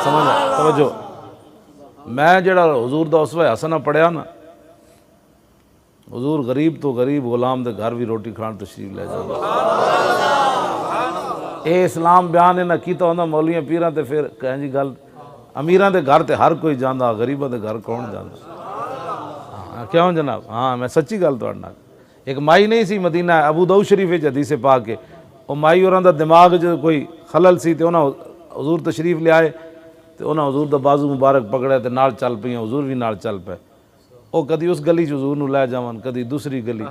समझ तवज्जो। मैं जड़ा हुजूर दा उसवा हसना पढ़िया ना, हुजूर गरीब तो गरीब गुलाम दे घर भी रोटी खाण तशरीफ ले जांदा। ये इस्लाम बयान इन्हां कीता होंदा मौलवियां पीरां ते फिर कहें जी गल अमीरां दे घर ते हर कोई जांदा, गरीबां दे घर कौन जांदा? हाँ क्यों जनाब? हाँ मैं सच्ची गल तुहाडे नाल। एक माई नहीं सी मदीना अबू दाऊद शरीफ विच हदीस पाक के वो माई होरां दा दिमाग च कोई खलल सी ते उन्हां हुजूर तशरीफ लियाए ते उन्हां हुजूर दा बाजू मुबारक पकड़िया ते नाल चल पईयां, हुजूर भी नाल चल पे। वो कदी उस गली च हुजूर नूं लै जावन, कदी दूसरी गली,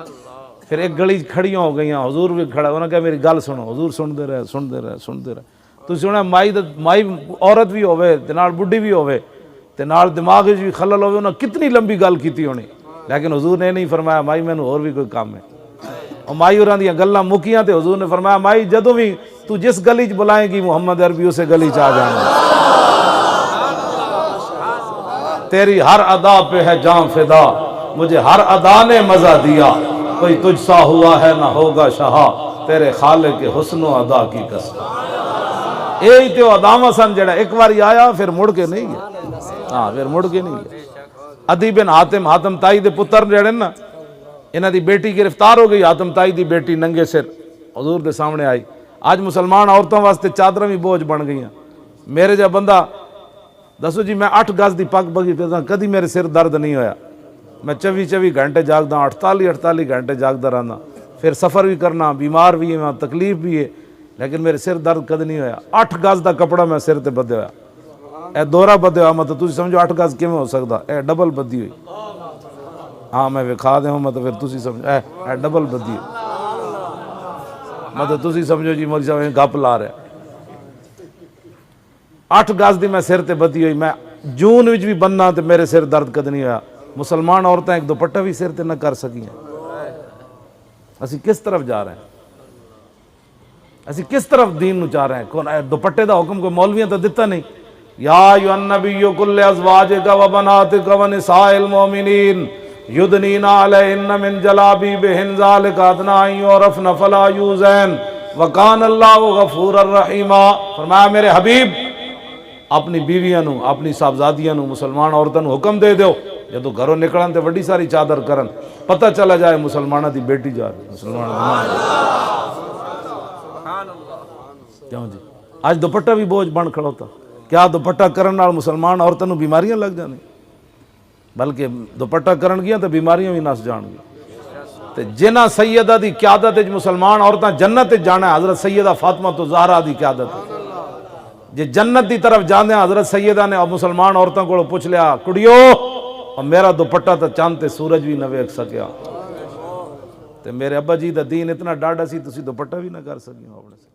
फिर एक गली खड़ियां हो गईयां, हुजूर भी खड़ा, उन्हें कहा मेरी गल सुनो, हुजूर सुनते रहे सुनते रहे सुनते रहे। तुसीं सुणिया माई औरत भी होवे ते नाल बुढ़ी भी होवे ते नाल दिमाग च भी खलल होवे, उन्हें कितनी लंबी गल कीती होनी, लेकिन हुजूर ने नहीं फरमाया माई मैनूं होर भी कोई काम है। और माई होरां दियां गल्लां मुकियां ते हुजूर ने फरमाया माई जदों भी तू जिस गली च बुलाएगी मुहम्मद अरबी उस गली च आ जाना, तेरी हर अदा पे है जान फिदा, मुझे हर अदा ने मजा दिया, कोई तुझसा हुआ है ना होगा शहा, तेरे खाले के हुस्न अदा की कसम। यही तो अदामा सन जड़ा एक बार आया फिर मुड़ के नहीं गया। हाँ फिर मुड़ के नहीं गया। अदी बिन हातिम ताई दे पुत्र जड़े ना, इन्हां दी बेटी गिरफ्तार हो गई, हातिम ताई दी बेटी नंगे सिर हुजूर दे सामने आई। आज मुसलमान औरतों वास्ते चादरां भी बोझ बन गई। मेरे जा बंदा दसो जी, मैं 8 गज की पग बगी फिरदा, कभी मेरे सिर दर्द नहीं होया। मैं 24 घंटे जागदा, 48 घंटे जागदा रहना, फिर सफ़र भी करना, बीमार भी है, तकलीफ भी है, लेकिन मेरे सिर दर्द कद नहीं होया। 8 गज का कपड़ा मैं सिर ते बधे होया, ए दोहरा बधे होया, मतलब तुम समझो 8 गज किवें हो सकता, ए डबल बधी हुई। हाँ मैं विखा दें मतलब फिर तुम समझो ए डबल बधी हुई, मतलब तुम समझो जी मौलवी साहब गप ला रहा। 8 गज की मैं सिर ते बधी हुई, मैं जून विच भी बनना तो मेरे सिर दर्द कद नहीं होया। मुसलमान औरतें एक दुपट्टा भी सिर ते न कर सकियां। असी किस तरफ जा रहे हैं? असी किस तरफ दीन नूं चाह रहे हैं? कौन दुपट्टे का हुक्म कोई मौलवियां तो दिता नहीं। या अय्युहन नबिय्यु कुल्लि अज़वाजिका व बनातिका व निसाइल मोमिनीन युदनीना अलैहिन्ना मिन जलाबिबिहिन ज़ालिका अदना अन युरफ़न फला यूज़ैन व कान अल्लाहु गफ़ूरर रहीमा। फरमाया मेरे हबीब अपनी बीवियां नूं, अपनी साहबजादियां नूं, मुसलमान औरतां नूं हुक्म दे दो जो घरों निकलन तो वड्डी सारी चादर करन, पता चला जाए मुसलमानों की बेटी जा रही। मुसलमान क्यों जी आज दुपट्टा भी बोझ बन खड़ोता? क्या दुपट्टा करन नाल मुसलमान औरतों नूं बीमारियां लग जानी? बल्कि दुपट्टा करन गियां तो बीमारियां भी नस जाणगियां। ते जिन्हां सैयदा दी क़यादत विच मुसलमान औरतां जन्नत जाना है, हज़रत सैयदा फातिमा तो ज़हरा दी क़यादत। जे जन्नत की तरफ जाते हज़रत सैयदा ने मुसलमान औरतों को पुछ लिया कुड़ियो और मेरा दुपट्टा तो चंद ते सूरज भी न वेख सकिया, ते मेरे अब्बा जी का दीन इतना डाढ़ा सी तुसी दुपट्टा भी ना कर सकियो अपने से।